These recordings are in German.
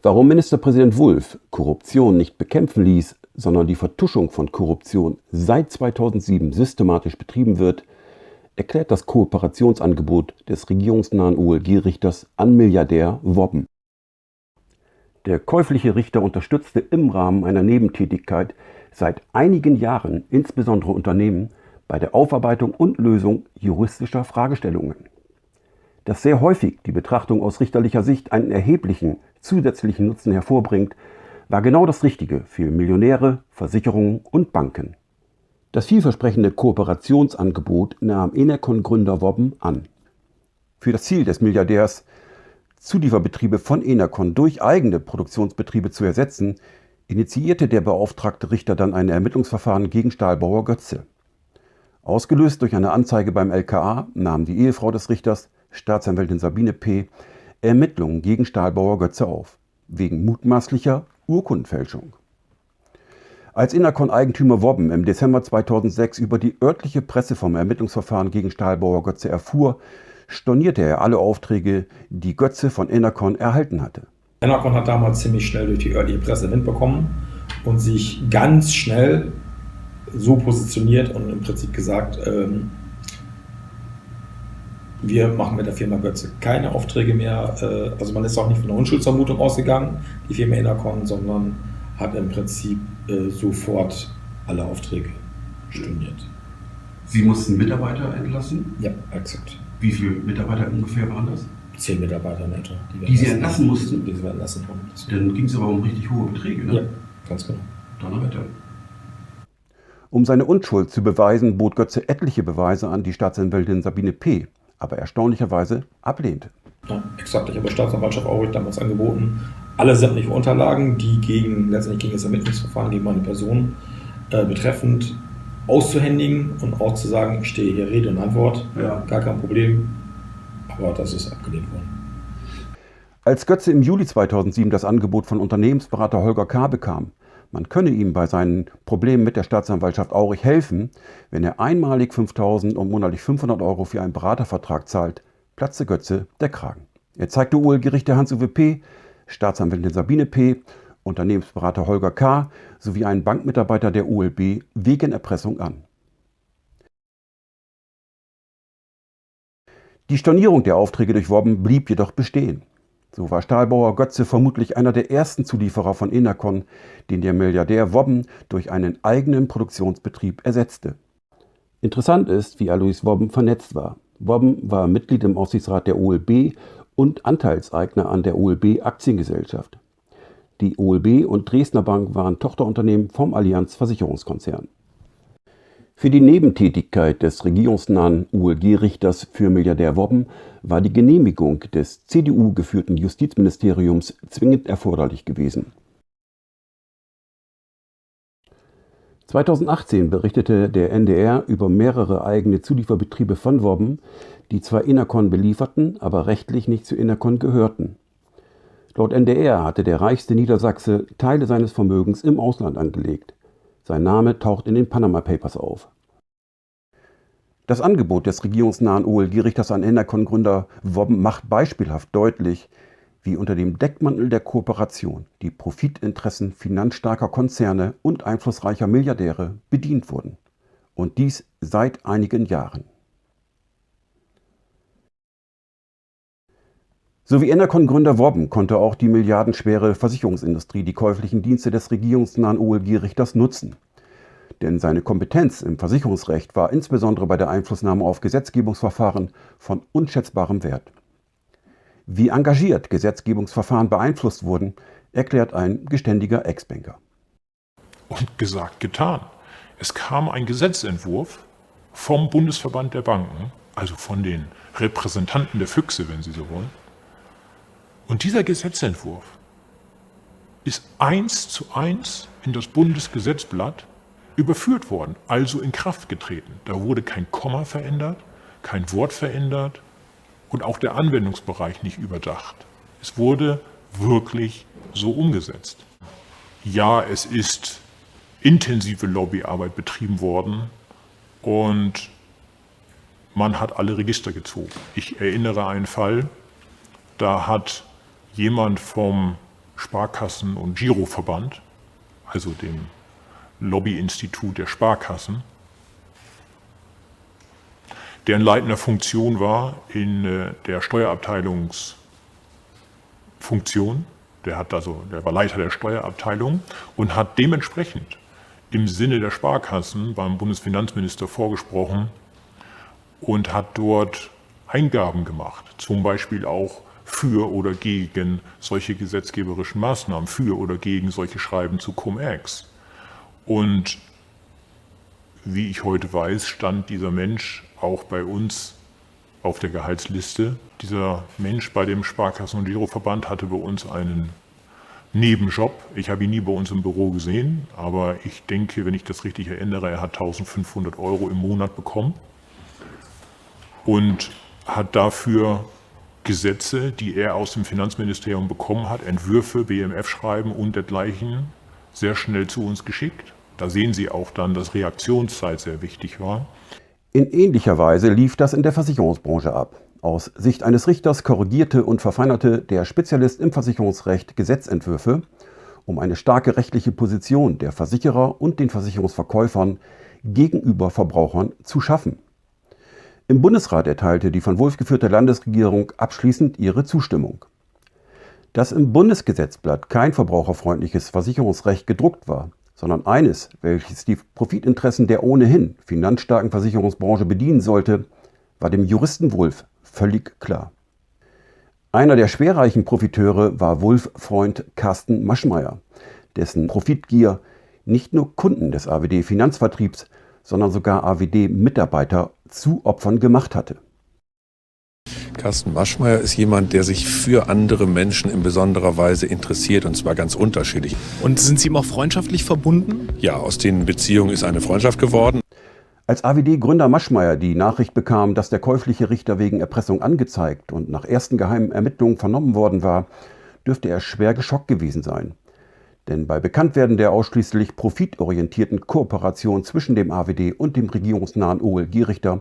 Warum Ministerpräsident Wulff Korruption nicht bekämpfen ließ, sondern die Vertuschung von Korruption seit 2007 systematisch betrieben wird, erklärt das Kooperationsangebot des regierungsnahen OLG-Richters an Milliardär Wobben. Der käufliche Richter unterstützte im Rahmen einer Nebentätigkeit seit einigen Jahren insbesondere Unternehmen bei der Aufarbeitung und Lösung juristischer Fragestellungen. Dass sehr häufig die Betrachtung aus richterlicher Sicht einen erheblichen zusätzlichen Nutzen hervorbringt, war genau das Richtige für Millionäre, Versicherungen und Banken. Das vielversprechende Kooperationsangebot nahm Enercon-Gründer Wobben an. Für das Ziel des Milliardärs, Zulieferbetriebe von Enercon durch eigene Produktionsbetriebe zu ersetzen, initiierte der beauftragte Richter dann ein Ermittlungsverfahren gegen Stahlbauer Götze. Ausgelöst durch eine Anzeige beim LKA nahm die Ehefrau des Richters, Staatsanwältin Sabine P., Ermittlungen gegen Stahlbauer Götze auf, wegen mutmaßlicher Urkundenfälschung. Als Enercon-Eigentümer Wobben im Dezember 2006 über die örtliche Presse vom Ermittlungsverfahren gegen Stahlbauer Götze erfuhr, stornierte er alle Aufträge, die Götze von Enercon erhalten hatte. Enercon hat damals ziemlich schnell durch die örtliche Presse Wind bekommen und sich ganz schnell so positioniert und im Prinzip gesagt, wir machen mit der Firma Götze keine Aufträge mehr. Also man ist auch nicht von der Unschuldsvermutung ausgegangen, die Firma Enercon, sondern hat im Prinzip sofort alle Aufträge storniert. Sie mussten Mitarbeiter entlassen? Ja, exakt. Wie viele Mitarbeiter ungefähr waren das? 10 Mitarbeiter netto. Die Sie entlassen mussten? Die Sie entlassen haben. Dann ging es aber um richtig hohe Beträge, ne? Ja, ganz genau. Donnerwetter. Um seine Unschuld zu beweisen, bot Götze etliche Beweise an, die Staatsanwältin Sabine P., aber erstaunlicherweise ablehnte. Ja, exakt. Ich habe der Staatsanwaltschaft Aurich damals angeboten, alle sämtliche Unterlagen, die letztendlich gegen das Ermittlungsverfahren gegen meine Person betreffend auszuhändigen und auch zu sagen, ich stehe hier Rede und Antwort, Ja. gar kein Problem, aber das ist abgelehnt worden. Als Götze im Juli 2007 das Angebot von Unternehmensberater Holger K. bekam, man könne ihm bei seinen Problemen mit der Staatsanwaltschaft Aurich helfen, wenn er einmalig 5.000 und monatlich 500 € für einen Beratervertrag zahlt, platzte Götze der Kragen. Er zeigte OLG-Richter Hans-Uwe P., Staatsanwältin Sabine P., Unternehmensberater Holger K. sowie einen Bankmitarbeiter der OLB wegen Erpressung an. Die Stornierung der Aufträge durch Wobben blieb jedoch bestehen. So war Stahlbauer Götze vermutlich einer der ersten Zulieferer von Enercon, den der Milliardär Wobben durch einen eigenen Produktionsbetrieb ersetzte. Interessant ist, wie Alois Wobben vernetzt war. Wobben war Mitglied im Aufsichtsrat der OLB und Anteilseigner an der OLB Aktiengesellschaft. Die OLB und Dresdner Bank waren Tochterunternehmen vom Allianz Versicherungskonzern. Für die Nebentätigkeit des regierungsnahen OLG-Richters für Milliardär Wobben war die Genehmigung des CDU-geführten Justizministeriums zwingend erforderlich gewesen. 2018 berichtete der NDR über mehrere eigene Zulieferbetriebe von Wobben, die zwar Enercon belieferten, aber rechtlich nicht zu Enercon gehörten. Laut NDR hatte der reichste Niedersachse Teile seines Vermögens im Ausland angelegt. Sein Name taucht in den Panama Papers auf. Das Angebot des regierungsnahen OLG-Richters an Enercon-Gründer Wobben macht beispielhaft deutlich, wie unter dem Deckmantel der Kooperation die Profitinteressen finanzstarker Konzerne und einflussreicher Milliardäre bedient wurden. Und dies seit einigen Jahren. So wie Enercon-Gründer Wobben konnte auch die milliardenschwere Versicherungsindustrie die käuflichen Dienste des regierungsnahen OLG-Richters nutzen. Denn seine Kompetenz im Versicherungsrecht war insbesondere bei der Einflussnahme auf Gesetzgebungsverfahren von unschätzbarem Wert. Wie engagiert Gesetzgebungsverfahren beeinflusst wurden, erklärt ein geständiger Ex-Banker. Und gesagt, getan. Es kam ein Gesetzentwurf vom Bundesverband der Banken, also von den Repräsentanten der Füchse, wenn Sie so wollen. Und dieser Gesetzentwurf ist 1:1 in das Bundesgesetzblatt überführt worden, also in Kraft getreten. Da wurde kein Komma verändert, kein Wort verändert und auch der Anwendungsbereich nicht überdacht. Es wurde wirklich so umgesetzt. Ja, es ist intensive Lobbyarbeit betrieben worden und man hat alle Register gezogen. Ich erinnere einen Fall, da hat jemand vom Sparkassen- und Giroverband, also dem Lobbyinstitut der Sparkassen, deren leitender Funktion war in der Steuerabteilungsfunktion. Der war Leiter der Steuerabteilung und hat dementsprechend im Sinne der Sparkassen beim Bundesfinanzminister vorgesprochen und hat dort Eingaben gemacht, zum Beispiel auch für oder gegen solche gesetzgeberischen Maßnahmen, für oder gegen solche Schreiben zu Cum-Ex. Und wie ich heute weiß, stand dieser Mensch auch bei uns auf der Gehaltsliste. Dieser Mensch bei dem Sparkassen- und Giroverband hatte bei uns einen Nebenjob. Ich habe ihn nie bei uns im Büro gesehen, aber ich denke, wenn ich das richtig erinnere, er hat 1.500 € im Monat bekommen und hat dafür Gesetze, die er aus dem Finanzministerium bekommen hat, Entwürfe, BMF-Schreiben und dergleichen, sehr schnell zu uns geschickt. Da sehen Sie auch dann, dass Reaktionszeit sehr wichtig war. In ähnlicher Weise lief das in der Versicherungsbranche ab. Aus Sicht eines Richters korrigierte und verfeinerte der Spezialist im Versicherungsrecht Gesetzentwürfe, um eine starke rechtliche Position der Versicherer und den Versicherungsverkäufern gegenüber Verbrauchern zu schaffen. Im Bundesrat erteilte die von Wulff geführte Landesregierung abschließend ihre Zustimmung. Dass im Bundesgesetzblatt kein verbraucherfreundliches Versicherungsrecht gedruckt war, sondern eines, welches die Profitinteressen der ohnehin finanzstarken Versicherungsbranche bedienen sollte, war dem Juristen Wulff völlig klar. Einer der schwerreichen Profiteure war Wulff-Freund Carsten Maschmeyer, dessen Profitgier nicht nur Kunden des AWD-Finanzvertriebs, sondern sogar AWD-Mitarbeiter zu Opfern gemacht hatte. Carsten Maschmeyer ist jemand, der sich für andere Menschen in besonderer Weise interessiert, und zwar ganz unterschiedlich. Und sind Sie ihm auch freundschaftlich verbunden? Ja, aus den Beziehungen ist eine Freundschaft geworden. Als AWD-Gründer Maschmeyer die Nachricht bekam, dass der käufliche Richter wegen Erpressung angezeigt und nach ersten geheimen Ermittlungen vernommen worden war, dürfte er schwer geschockt gewesen sein. Denn bei Bekanntwerden der ausschließlich profitorientierten Kooperation zwischen dem AWD und dem regierungsnahen OLG-Richter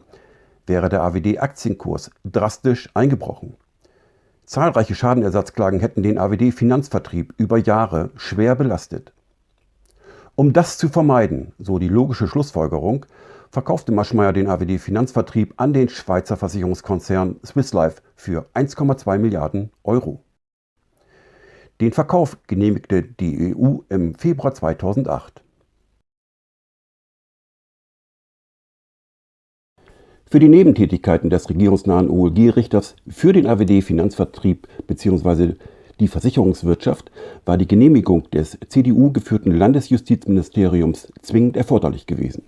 wäre der AWD-Aktienkurs drastisch eingebrochen. Zahlreiche Schadenersatzklagen hätten den AWD-Finanzvertrieb über Jahre schwer belastet. Um das zu vermeiden, so die logische Schlussfolgerung, verkaufte Maschmeyer den AWD-Finanzvertrieb an den Schweizer Versicherungskonzern Swiss Life für 1,2 Milliarden €. Den Verkauf genehmigte die EU im Februar 2008. Für die Nebentätigkeiten des regierungsnahen OLG-Richters für den AWD-Finanzvertrieb bzw. die Versicherungswirtschaft war die Genehmigung des CDU geführten Landesjustizministeriums zwingend erforderlich gewesen.